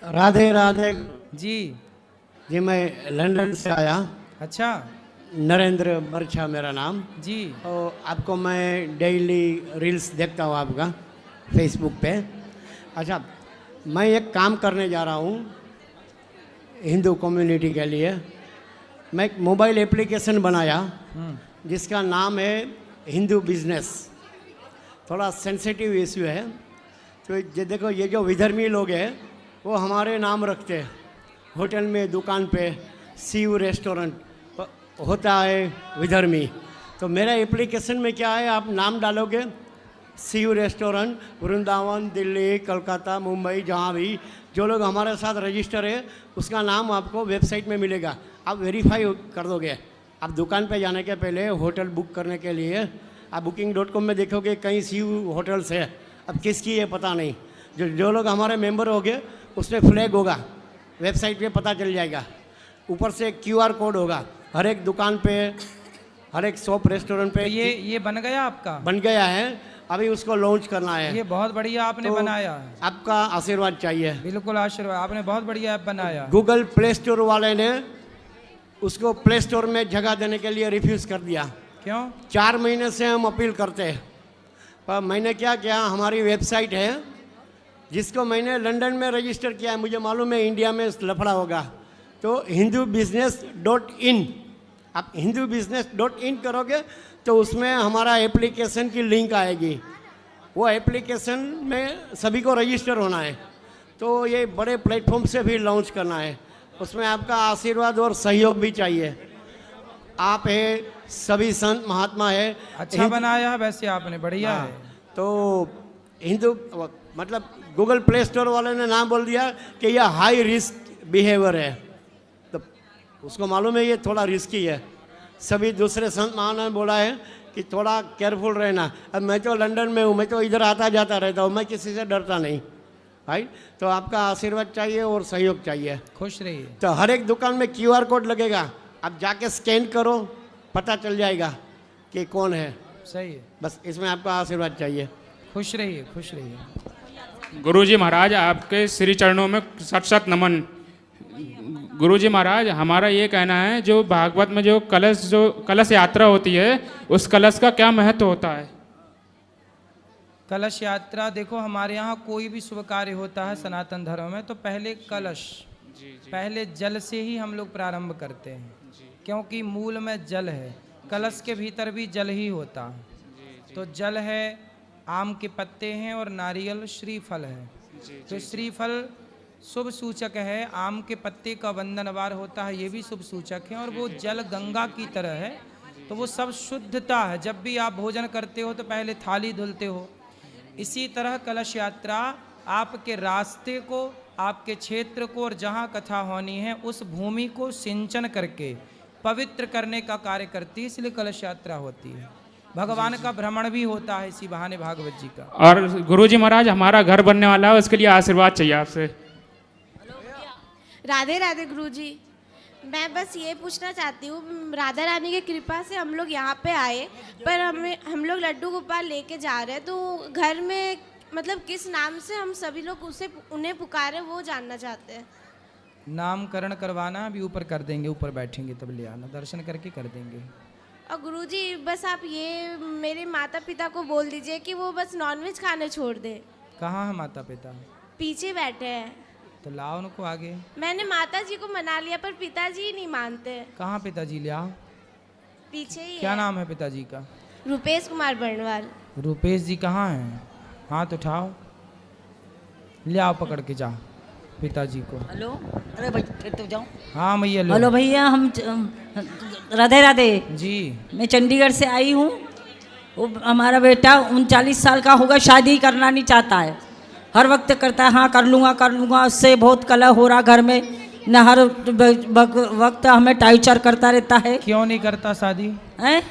राधे राधे जी। जी। मैं लंदन से आया। अच्छा नरेंद्र बरछा मेरा नाम जी। और आपको मैं डेली रील्स देखता हूँ आपका फेसबुक पे। अच्छा, मैं एक काम करने जा रहा हूँ हिंदू कम्युनिटी के लिए। मैं एक मोबाइल एप्लीकेशन बनाया जिसका नाम है हिंदू बिजनेस। थोड़ा सेंसिटिव इशू है, तो ये देखो, ये जो विधर्मी लोग हैं वो हमारे नाम रखते हैं। होटल में, दुकान पे सीयू रेस्टोरेंट होता है विधर्मी। तो मेरा एप्लीकेशन में क्या है, आप नाम डालोगे सीयू रेस्टोरेंट, वृंदावन, दिल्ली, कलकत्ता, मुंबई, जहाँ भी जो लोग हमारे साथ रजिस्टर है उसका नाम आपको वेबसाइट में मिलेगा। आप वेरीफाई कर दोगे। आप दुकान पे जाने के पहले होटल बुक करने के लिए आप booking.com में देखोगे कई सीयू होटल्स है। अब किसकी है पता नहीं। जो लोग हमारे मेंबर होंगे उसमें फ्लैग होगा, वेबसाइट पे पता चल जाएगा। ऊपर से QR कोड होगा हर एक दुकान पे, हर एक शॉप रेस्टोरेंट पे। तो ये बन गया आपका? बन गया है, अभी उसको लॉन्च करना है। ये बहुत बढ़िया आपने तो बनाया है। आपका आशीर्वाद चाहिए। बिल्कुल आशीर्वाद, आपने बहुत बढ़िया ऐप बनाया। गूगल प्ले स्टोर वाले ने उसको प्ले स्टोर में जगह देने के लिए रिफ्यूज़ कर दिया। क्यों? 4 महीने से हम अपील करते हैं, पर मैंने क्या किया, हमारी वेबसाइट है जिसको मैंने लंदन में रजिस्टर किया है। मुझे मालूम है इंडिया में लफड़ा होगा, तो hindubusiness.in, आप hindubusiness.in करोगे तो उसमें हमारा एप्लीकेशन की लिंक आएगी। वो एप्लीकेशन में सभी को रजिस्टर होना है। तो ये बड़े प्लेटफॉर्म से भी लॉन्च करना है, उसमें आपका आशीर्वाद और सहयोग भी चाहिए। आप है, सभी संत महात्मा है। अच्छा बनाया है वैसे आपने, बढ़िया है। तो हिंदू मतलब गूगल प्ले स्टोर वाले ने नाम बोल दिया कि यह हाई रिस्क बिहेवियर है, तो उसको मालूम है ये थोड़ा रिस्की है। सभी दूसरे संत महात्मा ने बोला है कि थोड़ा केयरफुल रहना। अब मैं तो लंदन में हूँ, मैं तो इधर आता जाता रहता हूँ, मैं किसी से डरता नहीं भाई। तो आपका आशीर्वाद चाहिए और सहयोग चाहिए। खुश रहिए। तो हर एक दुकान में QR कोड लगेगा, आप जाके स्कैन करो, पता चल जाएगा कि कौन है। सही है। बस इसमें आपका आशीर्वाद चाहिए। खुश रहिए, खुश रहिए। गुरुजी महाराज, आपके श्री चरणों में सत सत नमन। गुरुजी महाराज, हमारा ये कहना है, जो भागवत में जो कलश यात्रा होती है, उस कलश का क्या महत्व होता है? कलश यात्रा, देखो हमारे यहाँ कोई भी शुभ कार्य होता है सनातन धर्म में तो पहले कलश, पहले जल से ही हम लोग प्रारंभ करते हैं, क्योंकि मूल में जल है। कलश के भीतर भी जल ही होता है। तो जल है, आम के पत्ते हैं और नारियल श्रीफल है। तो श्रीफल शुभ सूचक है, आम के पत्ते का वंदनवार होता है, ये भी शुभ सूचक है। और वो जल गंगा की तरह है, तो वो सब शुद्धता है। जब भी आप भोजन करते हो तो पहले थाली धुलते हो। इसी तरह कलश यात्रा आपके रास्ते को, आपके क्षेत्र को और जहाँ कथा होनी है उस भूमि को सिंचन करके पवित्र करने का कार्य करती है, इसलिए कलश यात्रा होती है। भगवान का भ्रमण भी होता है इसी बहाने भागवत जी का। और गुरुजी महाराज, हमारा घर बनने वाला है, उसके लिए आशीर्वाद चाहिए आपसे। राधे राधे गुरुजी। मैं बस ये पूछना चाहती हूँ, राधा रानी की कृपा से हम लोग यहाँ पे आए, पर हम लोग लड्डू गोपाल लेके जा रहे हैं, तो घर में मतलब किस नाम से हम सभी लोग उन्हें पुकारे, वो जानना चाहते हैं। नामकरण करवाना अभी ऊपर कर देंगे, ऊपर बैठेंगे तब ले आना, दर्शन करके कर देंगे। और गुरुजी बस आप ये मेरे माता पिता को बोल दीजिए कि वो बस नॉनवेज खाने छोड़ दे। कहाँ है माता पिता? पीछे बैठे हैं। तो लाओ उनको आगे। मैंने माता जी को मना लिया पर पिताजी नहीं मानते। कहाँ पिताजी? ले आओ। पीछे ही क्या है। नाम है पिताजी का? रुपेश कुमार बर्णवाल। रुपेश जी कहाँ हैं? हाथ उठाओ, ले आओ, पकड़ के जाओ पिताजी को। हेलो, अरे भाई फिर तो जाओ। हाँ मैया लो। हेलो भैया, हम राधे राधे जी। मैं चंडीगढ़ से आई हूँ। वो हमारा बेटा 39 साल का होगा, शादी करना नहीं चाहता है, हर वक्त करता है हाँ कर लूँगा। उससे बहुत कलह हो रहा घर में, न हर वक्त हमें टार्चर करता रहता है। क्यों नहीं करता शादी? हैं?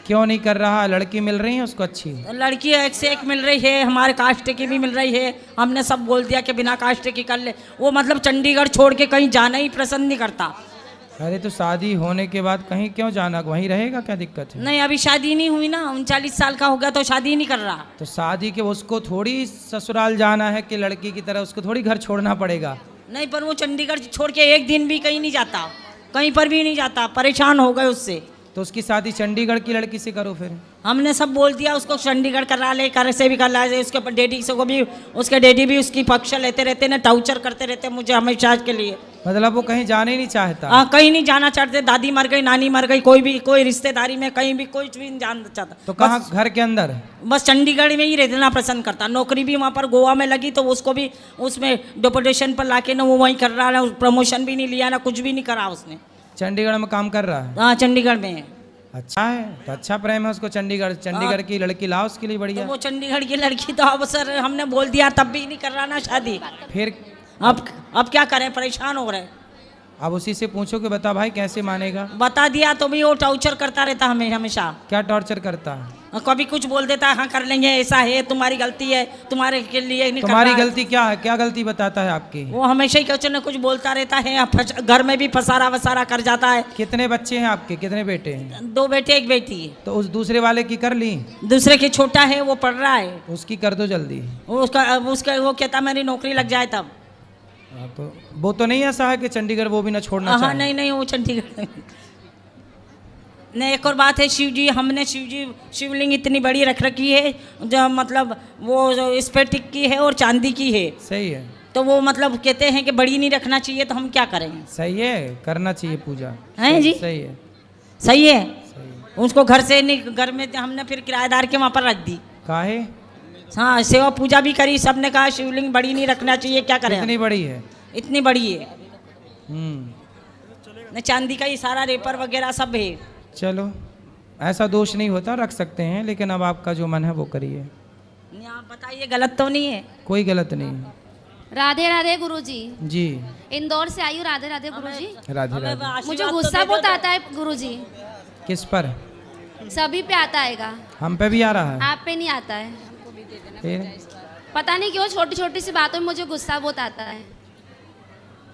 क्यों नहीं कर रहा? लड़की मिल रही है उसको अच्छी? लड़की एक से एक मिल रही है, हमारे कास्ट की भी मिल रही है। हमने सब बोल दिया कि बिना कास्ट की कर ले। वो मतलब चंडीगढ़ छोड़ के कहीं जाना ही पसंद नहीं करता। अरे तो शादी होने के बाद कहीं क्यों जाना, वहीं रहेगा, क्या दिक्कत है? नहीं, अभी शादी नहीं हुई ना, 39 साल का हो गया तो शादी नहीं कर रहा। तो शादी के उसको थोड़ी ससुराल जाना है कि लड़की की तरह उसको थोड़ी घर छोड़ना पड़ेगा। नहीं, पर वो चंडीगढ़ छोड़ के एक दिन भी कहीं नहीं जाता, कहीं पर भी नहीं जाता, परेशान हो गए उससे। तो उसकी शादी चंडीगढ़ की लड़की से करो फिर। हमने सब बोल दिया उसको, चंडीगढ़ करा ले, कर से भी कर ला, उसके डैडी से को भी, उसके डैडी भी उसकी पक्ष लेते रहते ना, टाउचर करते रहते मुझे हमेशा के लिए। मतलब वो कहीं जाने ही नहीं चाहता। हाँ, कहीं नहीं जाना चाहते, दादी मर गई, नानी मर गई, कोई रिश्तेदारी में कहीं भी कोई भी नहीं जाना चाहता। तो कहाँ, घर के अंदर? बस चंडीगढ़ में ही रहना पसंद करता। नौकरी भी वहाँ पर गोवा में लगी तो उसको भी उसमें डिपोटेशन पर लाके ना वो वहीं कर रहा है, प्रमोशन भी नहीं लिया ना कुछ भी नहीं करा उसने। चंडीगढ़ में काम कर रहा है? हाँ, चंडीगढ़ में है। अच्छा है, तो अच्छा प्रेम है उसको चंडीगढ़ की लड़की लाओ उसके लिए, बढ़िया। तो वो चंडीगढ़ की लड़की तो अब सर हमने बोल दिया तब भी नहीं कर रहा ना शादी। फिर अब क्या करें, परेशान हो रहे। अब उसी से पूछो कि बता भाई कैसे मानेगा। बता दिया तो भी वो टॉर्चर करता रहता हमें हमेशा। क्या टॉर्चर करता है? कभी कुछ बोल देता है, हाँ कर लेंगे, ऐसा है, तुम्हारी गलती है, तुम्हारे के लिए नहीं कर तुम्हारी रहा है। गलती क्या है? क्या गलती बताता है आपकी? वो हमेशा ही कुछ न कुछ बोलता रहता है, घर में भी फसारा वसारा कर जाता है। कितने बच्चे हैं आपके, कितने बेटे हैं? 2 बेटे 1 बेटी है। तो उस दूसरे वाले की कर ली? दूसरे की छोटा है, वो पढ़ रहा है। उसकी कर दो जल्दी। उसका वो कहता मेरी नौकरी लग जाए तब। तो वो तो नहीं ऐसा है कि चंडीगढ़ वो भी ना छोड़ना हाँ, चाहे? नहीं वो चंडीगढ़ नहीं। एक और बात है, हमने शिवलिंग इतनी बड़ी रख रखी है जो मतलब वो स्फटिक की है और चांदी की है। सही है। तो वो मतलब कहते हैं कि बड़ी नहीं रखना चाहिए, तो हम क्या करें? सही है, करना चाहिए पूजा। है जी, सही है, सही है। उसको घर से नहीं, घर में हमने फिर किराएदार के वहाँ पर रख दी। काहे? हाँ, सेवा पूजा भी करी, सबने कहा शिवलिंग बड़ी नहीं रखना चाहिए, क्या करें? इतनी बड़ी है? इतनी बड़ी है। चांदी का ही सारा रेपर वगैरह सब है। चलो, ऐसा दोष नहीं होता, रख सकते हैं, लेकिन अब आपका जो मन है वो करिए। आप बताइए, गलत तो नहीं है? कोई गलत नहीं है। राधे राधे गुरुजी। जी, इंदौर से आई हूँ। राधे राधे गुरुजी। राधे राधे। मुझे गुस्सा बहुत आता है गुरुजी, किस पर? सभी पे आता है। हम पे भी आ रहा है? आप पे नहीं आता है। फिर पता नहीं क्यों छोटी छोटी सी बातों में मुझे गुस्सा बहुत आता है।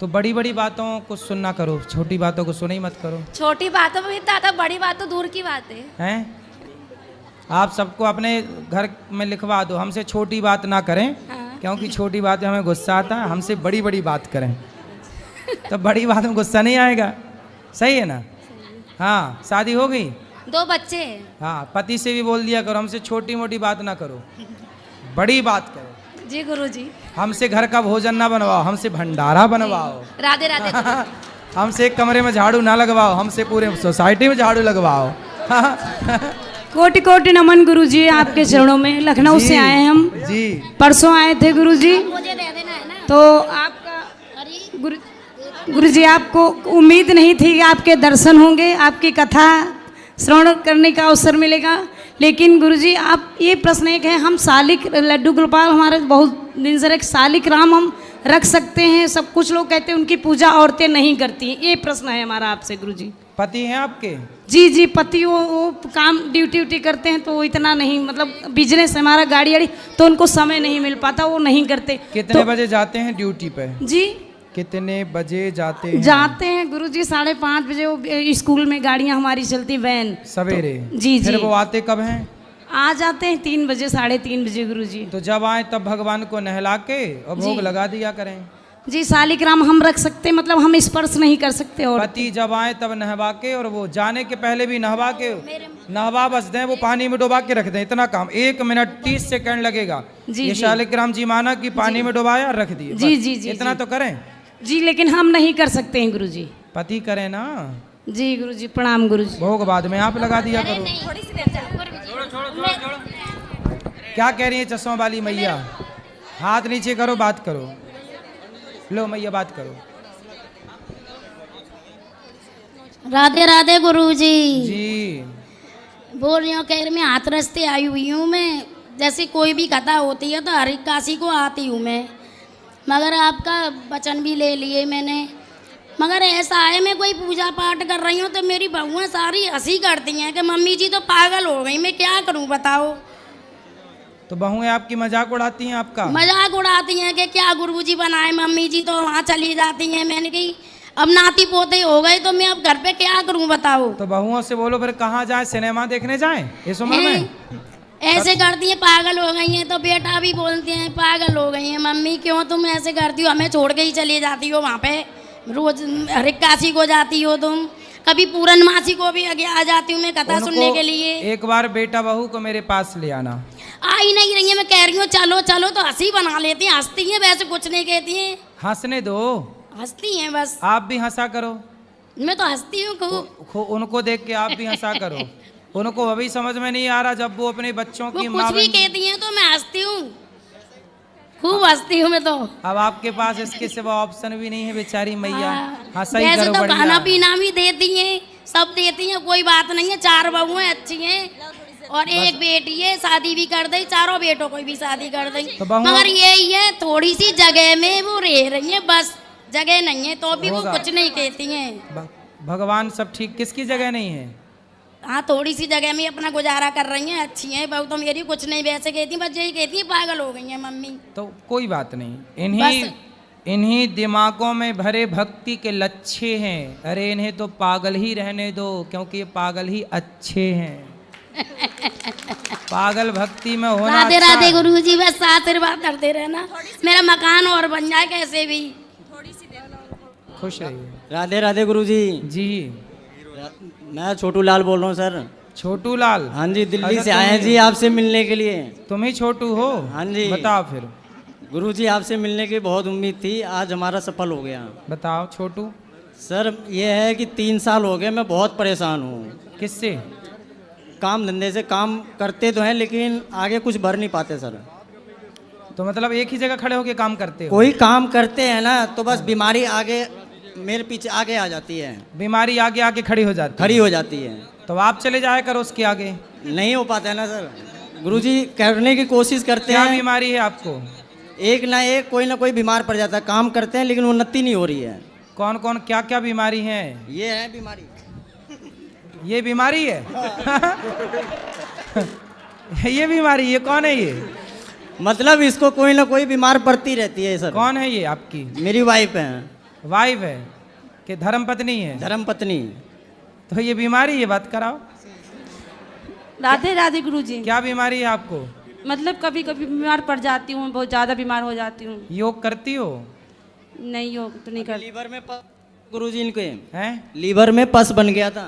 तो बड़ी बड़ी बातों को सुनना करो, छोटी बातों को सुना ही मत करो। छोटी बातों में इतना आता, बड़ी बात तो दूर की बात है। हैं? आप सबको अपने घर में लिखवा दो, हमसे छोटी बात ना करें। हाँ। क्योंकि छोटी बात में हमें गुस्सा आता है, हमसे बड़ी बड़ी बात करें तो बड़ी बात में गुस्सा नहीं आएगा। सही है ना? हाँ, शादी हो गई? 2 बच्चे हैं। हाँ, पति से भी बोल दिया करो, हमसे छोटी मोटी बात ना करो, बड़ी बात करो। जी गुरुजी। हमसे घर का भोजन ना बनवाओ, हमसे भंडारा बनवाओ। राधे राधे हमसे एक कमरे में झाड़ू ना लगवाओ, हमसे पूरे सोसाइटी में झाड़ू लगवाओ। कोटि कोटि नमन गुरुजी, आपके चरणों में। लखनऊ से आए हैं हम जी। परसों आए थे गुरुजी। मुझे दे देना है ना। तो आपका गुरुजी, आपको उम्मीद नहीं थी कि आपके दर्शन होंगे, आपकी कथा श्रवण करने का अवसर मिलेगा। लेकिन गुरुजी, आप ये प्रश्न एक है, हम सालिक लड्डू गोपाल हमारे बहुत दिन से एक सालिक राम हम रख सकते हैं? सब कुछ लोग कहते हैं उनकी पूजा औरतें नहीं करती हैं। ये प्रश्न है हमारा आपसे गुरुजी। पति हैं आपके? जी, पति वो काम ड्यूटी करते हैं, तो वो इतना नहीं, मतलब बिजनेस हमारा गाड़ी वाड़ी, तो उनको समय नहीं मिल पाता, वो नहीं करते। कितने बजे जाते हैं ड्यूटी पे? जी, कितने बजे जाते हैं? जाते हैं गुरुजी 5:30 बजे। वो स्कूल में गाड़ियाँ हमारी चलती, वैन सवेरे। जी। फिर वो आते कब हैं? आ जाते हैं 3 बजे 3:30 बजे गुरुजी। तो जब आए तब भगवान को नहला के और भोग लगा दिया करें। जी, सालिग्राम हम रख सकते हैं, मतलब हम स्पर्श नहीं कर सकते। और पति जब आए तब नहवा के, और वो जाने के पहले भी नहवा के, नहवा बस दें, वो पानी में डुबा के रख दें, इतना काम। 1 मिनट 30 सेकंड लगेगा। ये शालिग्राम जी माना कि पानी में डुबाया रख दिए। जी, इतना तो करें जी, लेकिन हम नहीं कर सकते हैं गुरुजी। पति करें ना। जी गुरुजी, प्रणाम गुरुजी। भोग बाद में आप लगा दिया करो। क्या कह रही है चश्मा वाली मैया? हाथ नीचे करो, बात करो। लो मैया, बात करो। राधे राधे गुरुजी। जी, बोल रही हूँ, कह रही मैं हाथ रस्ते आई हुई हूँ। मैं जैसे कोई भी कथा होती है तो हर काशी को आती हूँ मैं, मगर आपका वचन भी ले लिए मैंने। मगर ऐसा है, मैं कोई पूजा पाठ कर रही हूँ तो मेरी बहुएं सारी हंसी करती हैं कि मम्मी जी तो पागल हो गई, मैं क्या करूँ बताओ। तो बहुएं आपकी मजाक उड़ाती हैं आपका? मजाक उड़ाती हैं कि क्या गुरुजी बनाए, मम्मी जी तो वहाँ चली जाती हैं। मैंने कही अब नाती पोते हो गए तो मैं अब घर पे क्या करूँ बताओ। तो बहुओं से बोलो फिर कहाँ जाए, सिनेमा देखने जाए इस उम्र में? ऐसे करती है, पागल हो गई हैं। तो बेटा भी बोलते हैं पागल हो गई हैं मम्मी, क्यों तुम ऐसे करती हो, हमें छोड़ के ही चली जाती हो वहाँ पे, रोज हरिकासी को जाती हो तुम, कभी पूरन मासी को भी आगे आ जाती हूँ मैं कथा सुनने के लिए। एक बार बेटा बहू को मेरे पास ले आना। आ ही नहीं रही है, मैं कह रही हूँ चलो चलो तो हंसी बना लेती हैं, हंसती हैं, वैसे कुछ नहीं कहती हैं, हंसने दो, हंसती हैं बस। आप भी हंसा करो, मैं तो हंसती हूँ खूब। उनको देख के आप भी हंसा करो। उनको अभी समझ में नहीं आ रहा, जब वो अपने बच्चों वो की कुछ भी कहती हैं तो मैं हंसती हूँ, खूब हंसती हूँ मैं तो। अब आपके पास इसके सिवा ऑप्शन भी नहीं है बेचारी मैया, हंसा ही वैसे करो तो बढ़िया। खाना पीना भी देती हैं, सब देती हैं, कोई बात नहीं है। 4 बहू हैं अच्छी हैं और एक बेटी है, शादी भी कर दी, चारों बेटों को भी शादी कर दी। तो बहुओं- मगर यही है थोड़ी सी जगह में वो रह रही है, बस जगह नहीं है तो भी वो होगा। कुछ नहीं कहती हैं। भगवान सब ठीक, किसकी जगह नहीं है? हाँ थोड़ी सी जगह में अपना गुजारा कर रही हैं, अच्छी हैं बहू तो मेरी, कुछ नहीं वैसे कहती, बस यही कहती है पागल हो गई हैं मम्मी। तो कोई बात नहीं, इन्हीं दिमागों में भरे भक्ति के लच्छे हैं। अरे इन्हें तो पागल ही रहने दो, क्योंकि ये पागल ही अच्छे हैं। पागल भक्ति में होना राधे अच्छा राधे है। गुरुजी, बस आशीर्वाद करते रहना, मेरा मकान और बन जाए कैसे भी। खुश रहिए। राधे राधे गुरुजी। जी मैं छोटू लाल बोल रहा हूँ सर। छोटू लाल? हाँ जी, दिल्ली अच्छा, से आए हैं जी आपसे मिलने के लिए। तुम ही छोटू हो? हाँ जी। बताओ फिर। गुरुजी आपसे मिलने की बहुत उम्मीद थी, आज हमारा सफल हो गया। बताओ छोटू। सर ये है कि 3 साल हो गए मैं बहुत परेशान हूँ। किससे? काम धंधे से, काम करते तो हैं लेकिन आगे कुछ बढ़ नहीं पाते सर। तो मतलब एक ही जगह खड़े होके काम करते हो? कोई काम करते हैं ना तो बस बीमारी आगे मेरे पीछे आगे आ जाती है, बीमारी आगे आके खड़ी हो जाती खड़ी हो जाती है। तो आप चले जाया करो उसके आगे। नहीं हो पाता है ना सर। गुरुजी करने की कोशिश करते क्या हैं। बीमारी है आपको? एक ना कोई बीमार पड़ जाता है, काम करते हैं लेकिन उन्नति नहीं हो रही है। कौन कौन क्या क्या बीमारी है? ये है बीमारी, ये बीमारी है? ये बीमारी, ये कौन है ये? मतलब इसको कोई ना कोई बीमार पड़ती रहती है सर। कौन है ये आपकी? मेरी वाइफ है। वाइफ है कि धर्म पत्नी है? धर्म पत्नी। तो ये बीमारी, ये बात कराओ। राधे राधे गुरुजी। क्या बीमारी है आपको? मतलब कभी कभी बीमार पड़ जाती हूँ, बहुत ज़्यादा बीमार हो जाती हूँ। योग करती हो? नहीं योग तो नहीं करती। लीवर में गुरुजी इनके हैं? लीवर में पस बन गया था।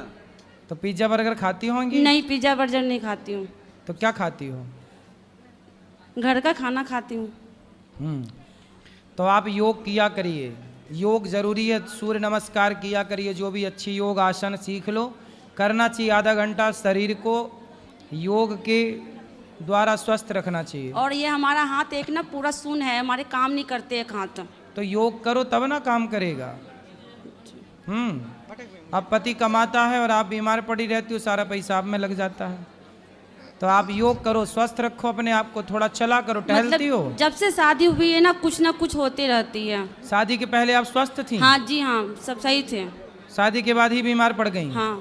तो पिज्जा बर्गर खाती होंगी? नहीं पिज्ज़ा बर्गर नहीं खाती हूँ, तो क्या खाती हो? घर का खाना खाती हूँ। तो आप योग किया करिए, योग जरूरी है। सूर्य नमस्कार किया करिए, जो भी अच्छी योग आसन सीख लो, करना चाहिए। आधा घंटा शरीर को योग के द्वारा स्वस्थ रखना चाहिए। और ये हमारा हाथ एक ना पूरा सुन है, हमारे काम नहीं करते एक हाथ। तो योग करो तब ना काम करेगा। अब पति कमाता है और आप बीमार पड़ी रहती हो, सारा पैसा आप में लग जाता है। तो आप योग करो, स्वस्थ रखो अपने आप को, थोड़ा चला करो, टहलती हो? जब से शादी हुई है ना कुछ होती रहती है। शादी के पहले आप स्वस्थ थी? हाँ जी हाँ, सब सही थे। शादी के बाद ही बीमार पड़ गई? हाँ,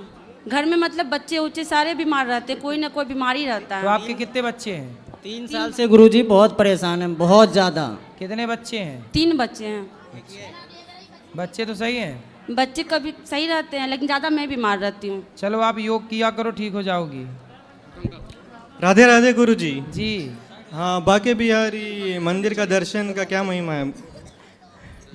घर में मतलब बच्चे उच्चे सारे बीमार रहते, कोई ना कोई बीमारी रहता है। तो आपके कितने बच्चे हैं? 3 साल से गुरुजी बहुत परेशान है, बहुत ज्यादा। कितने बच्चे हैं? 3 बच्चे हैं। बच्चे तो सही हैं? बच्चे कभी सही रहते हैं लेकिन ज़्यादा मैं बीमार रहती हूँ। चलो आप योग किया करो, ठीक हो जाओगी। राधे राधे गुरुजी। जी हाँ, बाके बिहारी मंदिर का दर्शन का क्या महिमा है?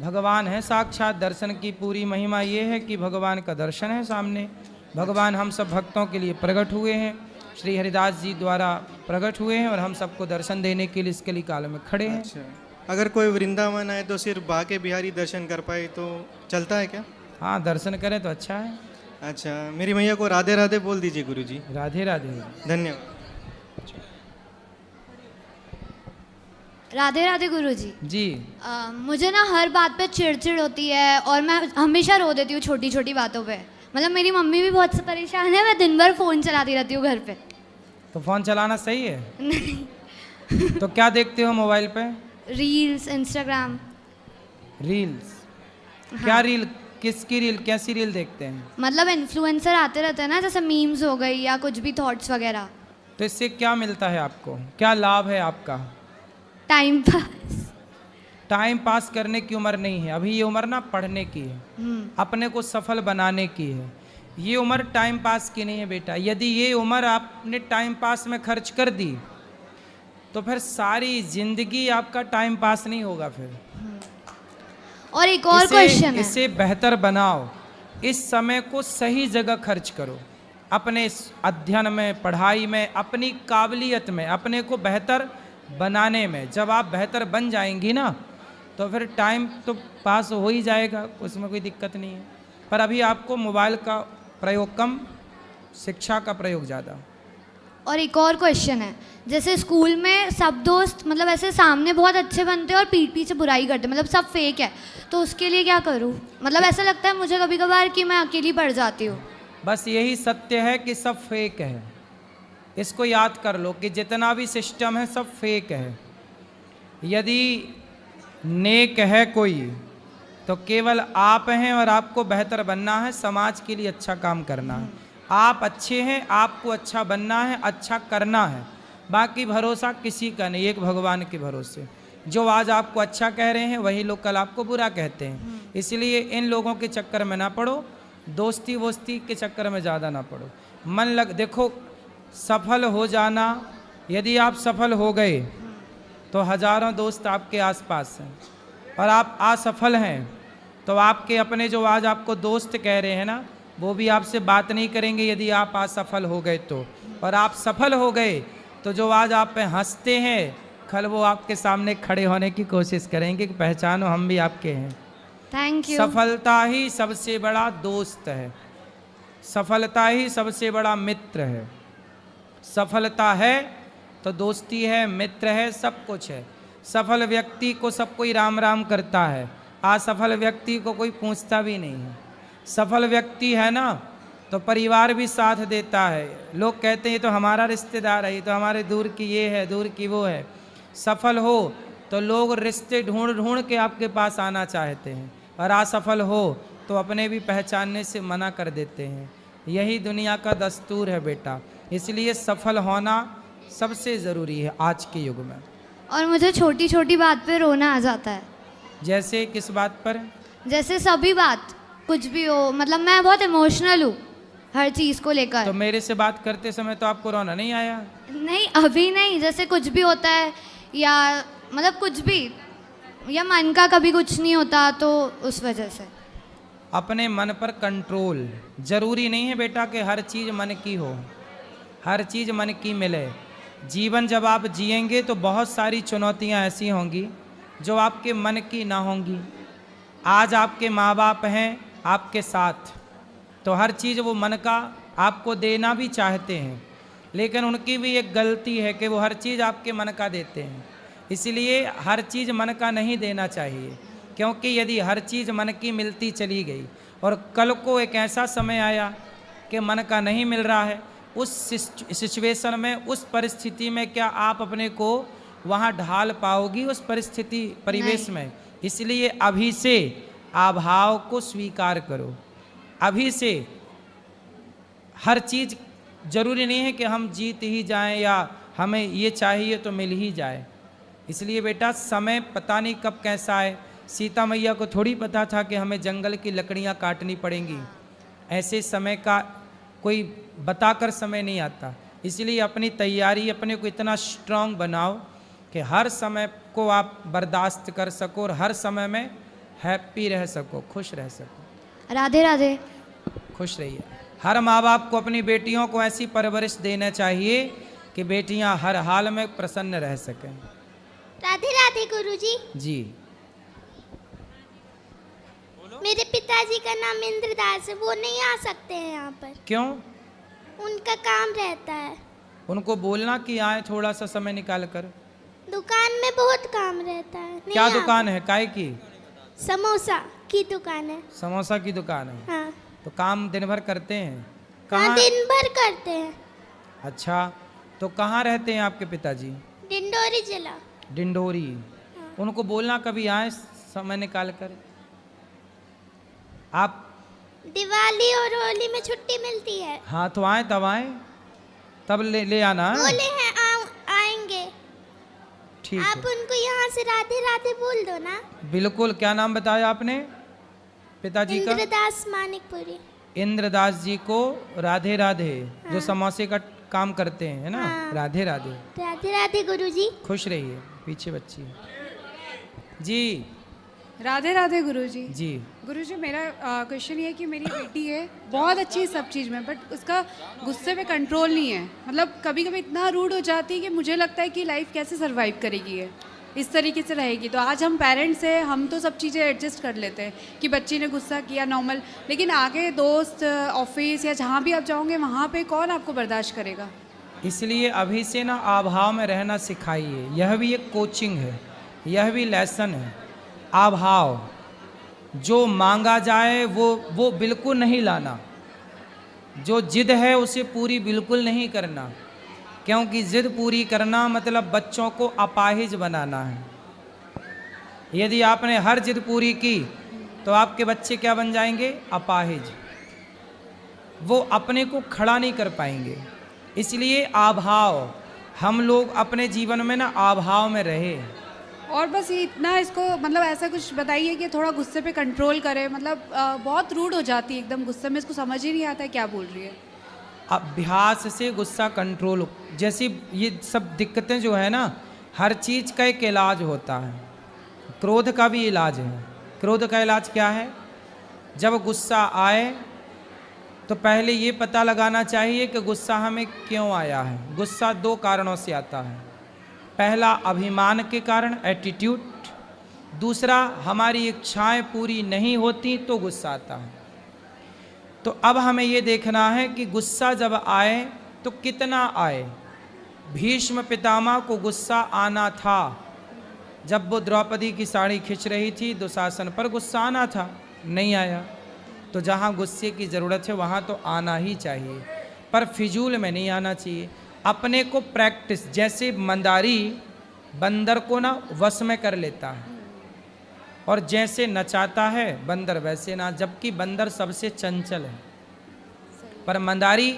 भगवान है साक्षात, दर्शन की पूरी महिमा ये है कि भगवान का दर्शन है सामने। भगवान हम सब भक्तों के लिए प्रकट हुए हैं, श्री हरिदास जी द्वारा प्रकट हुए हैं और हम सबको दर्शन देने के लिए इसके लिए काल में खड़े हैं। अच्छा, अगर कोई वृंदावन आए तो सिर्फ बाके बिहारी दर्शन कर पाए तो चलता है क्या? हाँ, दर्शन करें तो अच्छा है। अच्छा, मेरी मैया को राधे राधे बोल दीजिए गुरुजी। राधे राधे। धन्यवाद। राधे राधे गुरुजी। जी मुझे ना हर बात पे चिड़चिड़ होती है और मैं हमेशा रो देती हूँ छोटी छोटी बातों पे। मतलब मेरी मम्मी भी बहुत परेशान है, मैं दिन भर फ़ोन चलाती रहती हूँ घर पे। तो फ़ोन चलाना सही है? नहीं। तो क्या देखते हो मोबाइल पे? Reels, Instagram. रील्स? क्या रील? किसकी रील? कैसी रील देखते हैं? मतलब इन्फ्लुएंसर आते रहते हैं ना, जैसे मीम्स हो गई या कुछ भी थॉट्स वगैरह। तो इससे क्या मिलता है आपको, क्या लाभ है आपका? Time pass. टाइम पास करने की उम्र नहीं है अभी, ये उम्र ना पढ़ने की है, अपने को सफल बनाने की है। ये उम्र टाइम पास की नहीं है बेटा। यदि ये उम्र आपने टाइम पास में खर्च कर दी तो फिर सारी जिंदगी आपका टाइम पास नहीं होगा। फिर और एक और क्वेश्चन है, इसे बेहतर बनाओ। इस समय को सही जगह खर्च करो, अपने अध्ययन में, पढ़ाई में, अपनी काबिलियत में, अपने को बेहतर बनाने में। जब आप बेहतर बन जाएंगी ना तो फिर टाइम तो पास हो ही जाएगा, उसमें कोई दिक्कत नहीं है। पर अभी आपको मोबाइल का प्रयोग कम, शिक्षा का प्रयोग ज़्यादा। और एक और क्वेश्चन है, जैसे स्कूल में सब दोस्त मतलब ऐसे सामने बहुत अच्छे बनते हैं और पीठ पीछे बुराई करते हैं, मतलब सब फेक है, तो उसके लिए क्या करूं? मतलब ऐसा लगता है मुझे कभी कभार कि मैं अकेली पड़ जाती हूँ। बस यही सत्य है कि सब फेक है। इसको याद कर लो कि जितना भी सिस्टम है सब फेक है। यदि नेक है कोई तो केवल आप हैं और आपको बेहतर बनना है, समाज के लिए अच्छा काम करना है। आप अच्छे हैं, आपको अच्छा बनना है, अच्छा करना है। बाकी भरोसा किसी का नहीं, एक भगवान के भरोसे। जो आज आपको अच्छा कह रहे हैं वही लोग कल आपको बुरा कहते हैं। इसलिए इन लोगों के चक्कर में ना पड़ो, दोस्ती वोस्ती के चक्कर में ज़्यादा ना पड़ो। मन लग देखो, सफल हो जाना, यदि आप सफल हो गए तो हजारों दोस्त आपके आसपास हैं, और आप असफल हैं तो आपके अपने जो आज आपको दोस्त कह रहे हैं ना, वो भी आपसे बात नहीं करेंगे यदि आप असफल हो गए तो। और आप सफल हो गए तो जो आज आप पे हंसते हैं, कल वो आपके सामने खड़े होने की कोशिश करेंगे कि पहचानो हम भी आपके हैं। Thank you. सफलता ही सबसे बड़ा दोस्त है, सफलता ही सबसे बड़ा मित्र है। सफलता है तो दोस्ती है, मित्र है, सब कुछ है। सफल व्यक्ति को सब कोई राम राम करता है, असफल व्यक्ति को कोई पूछता भी नहीं है। सफल व्यक्ति है ना तो परिवार भी साथ देता है। लोग कहते हैं ये तो हमारा रिश्तेदार है, ये तो हमारे दूर की ये है, दूर की वो है। सफल हो तो लोग रिश्ते ढूंढ ढूंढ के आपके पास आना चाहते हैं, और असफल हो तो अपने भी पहचानने से मना कर देते हैं। यही दुनिया का दस्तूर है बेटा। इसलिए सफल होना सबसे ज़रूरी है आज के युग में। और मुझे छोटी छोटी बात पे रोना आ जाता है। जैसे किस बात पर? जैसे सभी बात, कुछ भी हो, मतलब मैं बहुत इमोशनल हूँ हर चीज़ को लेकर। तो मेरे से बात करते समय तो आपको रोना नहीं आया? नहीं, अभी नहीं। जैसे कुछ भी होता है या मतलब कुछ भी, या मन का कभी कुछ नहीं होता, तो उस वजह से। अपने मन पर कंट्रोल। जरूरी नहीं है बेटा कि हर चीज़ मन की हो, हर चीज़ मन की मिले। जीवन जब आप जिएंगे तो बहुत सारी चुनौतियां ऐसी होंगी जो आपके मन की ना होंगी। आज आपके माँ बाप हैं आपके साथ, तो हर चीज़ वो मन का आपको देना भी चाहते हैं, लेकिन उनकी भी एक गलती है कि वो हर चीज़ आपके मन का देते हैं। इसलिए हर चीज़ मन का नहीं देना चाहिए, क्योंकि यदि हर चीज़ मन की मिलती चली गई और कल को एक ऐसा समय आया कि मन का नहीं मिल रहा है, उस सिचुएशन में, उस परिस्थिति में क्या आप अपने को वहाँ ढाल पाओगी उस परिस्थिति परिवेश में? इसलिए अभी से अभाव को स्वीकार करो। अभी से हर चीज़ जरूरी नहीं है कि हम जीत ही जाएं या हमें ये चाहिए तो मिल ही जाए। इसलिए बेटा समय पता नहीं कब कैसा है। सीता मैया को थोड़ी पता था कि हमें जंगल की लकड़ियां काटनी पड़ेंगी। ऐसे समय का कोई बताकर समय नहीं आता। इसलिए अपनी तैयारी, अपने को इतना स्ट्रांग बनाओ कि हर समय को आप बर्दाश्त कर सको और हर समय में हैप्पी रह सको, खुश रह सको। राधे राधे। खुश रहिए। हर माँ बाप को अपनी बेटियों को ऐसी परवरिश देना चाहिए कि बेटियां हर हाल में प्रसन्न रह सकें। राधे राधे गुरुजी। जी। मेरे पिताजी का नाम इंद्रदास है, वो नहीं आ सकते हैं यहाँ पर। क्यों? उनका काम रहता है। उनको बोलना कि आए थोड़ा सा समय निकाल कर। दुकान में बहुत काम रहता है। क्या दुकान है? काय की? समोसा की दुकान है। समोसा की दुकान है। हाँ। तो काम दिन भर करते हैं? हाँ, कहाँ? दिन भर करते हैं। अच्छा, तो कहाँ रहते हैं आपके पिताजी? डिंडोरी जिला। डिंडोरी। हाँ। उनको बोलना कभी आए समय निकाल कर। आप दिवाली और होली में छुट्टी मिलती है। हाँ, तो आए तब आए, तब ले आना। बोले हैं आएंगे। ठीक आप है। उनको यहाँ से राधे राधे बोल दो ना। बिल्कुल। क्या नाम बताया आपने पिताजी का? इंद्रदास मानिकपुरी। इंद्रदास जी को राधे राधे, जो समोसे का काम करते हैं, है ना? राधे राधे। राधे राधे गुरुजी। खुश रहिए। पीछे बच्ची जी। राधे राधे गुरुजी। जी गुरुजी, मेरा क्वेश्चन ये है कि मेरी बेटी है, बहुत अच्छी है सब चीज़ में, बट उसका गुस्से पे कंट्रोल नहीं है। मतलब कभी कभी इतना रूड हो जाती है कि मुझे लगता है कि लाइफ कैसे सरवाइव करेगी है, इस तरीके से रहेगी। तो आज हम पेरेंट्स हैं, हम तो सब चीज़ें एडजस्ट कर लेते हैं कि बच्ची ने गुस्सा किया नॉर्मल, लेकिन आगे दोस्त, ऑफिस या जहाँ भी आप जाओगे वहाँ पे कौन आपको बर्दाश्त करेगा? इसलिए अभी से ना अभाव में रहना सिखाइए। यह भी एक कोचिंग है, यह भी लेसन है। अभाव, जो मांगा जाए वो बिल्कुल नहीं लाना, जो जिद है उसे पूरी बिल्कुल नहीं करना, क्योंकि जिद पूरी करना मतलब बच्चों को अपाहिज बनाना है। यदि आपने हर जिद पूरी की तो आपके बच्चे क्या बन जाएंगे? अपाहिज। वो अपने को खड़ा नहीं कर पाएंगे। इसलिए अभाव, हम लोग अपने जीवन में ना अभाव में रहे। और बस ये इतना इसको मतलब ऐसा कुछ बताइए कि थोड़ा गुस्से पे कंट्रोल करे। मतलब बहुत रूड हो जाती है एकदम गुस्से में, इसको समझ ही नहीं आता है क्या बोल रही है। अभ्यास से गुस्सा कंट्रोल, जैसी ये सब दिक्कतें जो है ना, हर चीज़ का एक इलाज होता है। क्रोध का भी इलाज है। क्रोध का इलाज क्या है? जब गुस्सा आए तो पहले ये पता लगाना चाहिए कि गुस्सा हमें क्यों आया है। गुस्सा दो कारणों से आता है। पहला अभिमान के कारण, एटीट्यूड। दूसरा हमारी इच्छाएं पूरी नहीं होती तो गुस्सा आता है। तो अब हमें ये देखना है कि गुस्सा जब आए तो कितना आए। भीष्म पितामह को गुस्सा आना था। जब वो द्रौपदी की साड़ी खींच रही थी, दुशासन पर गुस्सा आना था, नहीं आया। तो जहाँ गुस्से की ज़रूरत है वहाँ तो आना ही चाहिए, पर फिजूल में नहीं आना चाहिए। अपने को प्रैक्टिस, जैसे मंदारी बंदर को ना वश में कर लेता है और जैसे नचाता है बंदर वैसे ना, जबकि बंदर सबसे चंचल है। पर मंदारी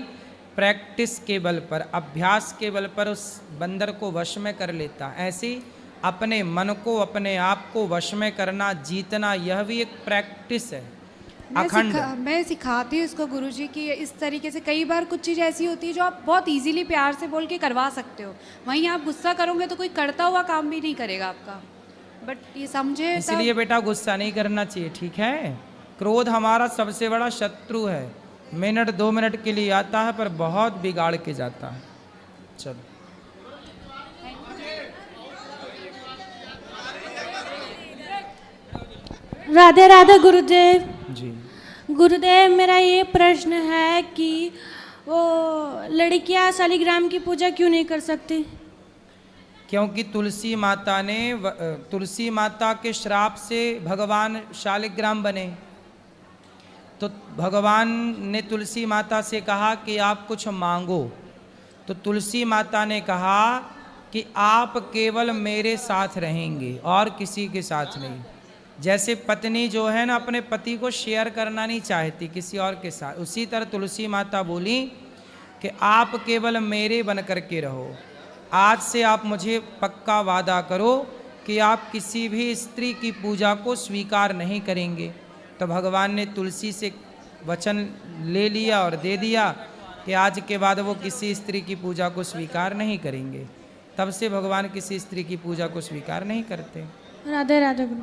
प्रैक्टिस के बल पर, अभ्यास के बल पर उस बंदर को वश में कर लेता है। ऐसे अपने मन को, अपने आप को वश में करना, जीतना, यह भी एक प्रैक्टिस है अखंड। मैं सिखाती हूँ इसको गुरुजी की इस तरीके से। कई बार कुछ चीज़ ऐसी होती है जो आप बहुत इजीली प्यार से बोल के करवा सकते हो, वहीं आप गुस्सा करोगे तो कोई करता हुआ काम भी नहीं करेगा आपका। बट ये समझे, इसलिए बेटा गुस्सा नहीं करना चाहिए, ठीक है? क्रोध हमारा सबसे बड़ा शत्रु है। मिनट 2 मिनट के लिए आता है पर बहुत बिगाड़ के जाता है। चलो राधे राधे गुरुदेव जी। गुरुदेव, मेरा ये प्रश्न है कि वो लड़कियां शालिग्राम की पूजा क्यों नहीं कर सकती? क्योंकि तुलसी माता ने, तुलसी माता के श्राप से भगवान शालिग्राम बने। तो भगवान ने तुलसी माता से कहा कि आप कुछ मांगो। तो तुलसी माता ने कहा कि आप केवल मेरे साथ रहेंगे और किसी के साथ नहीं। जैसे पत्नी जो है ना अपने पति को शेयर करना नहीं चाहती किसी और के साथ, उसी तरह तुलसी माता बोली कि आप केवल मेरे बन कर के रहो। आज से आप मुझे पक्का वादा करो कि आप किसी भी स्त्री की पूजा को स्वीकार नहीं करेंगे। तो भगवान ने तुलसी से वचन ले लिया और दे दिया कि आज के बाद वो किसी स्त्री की पूजा को स्वीकार नहीं करेंगे। तब से भगवान किसी स्त्री की पूजा को स्वीकार नहीं करते। राधे राधे गुरु।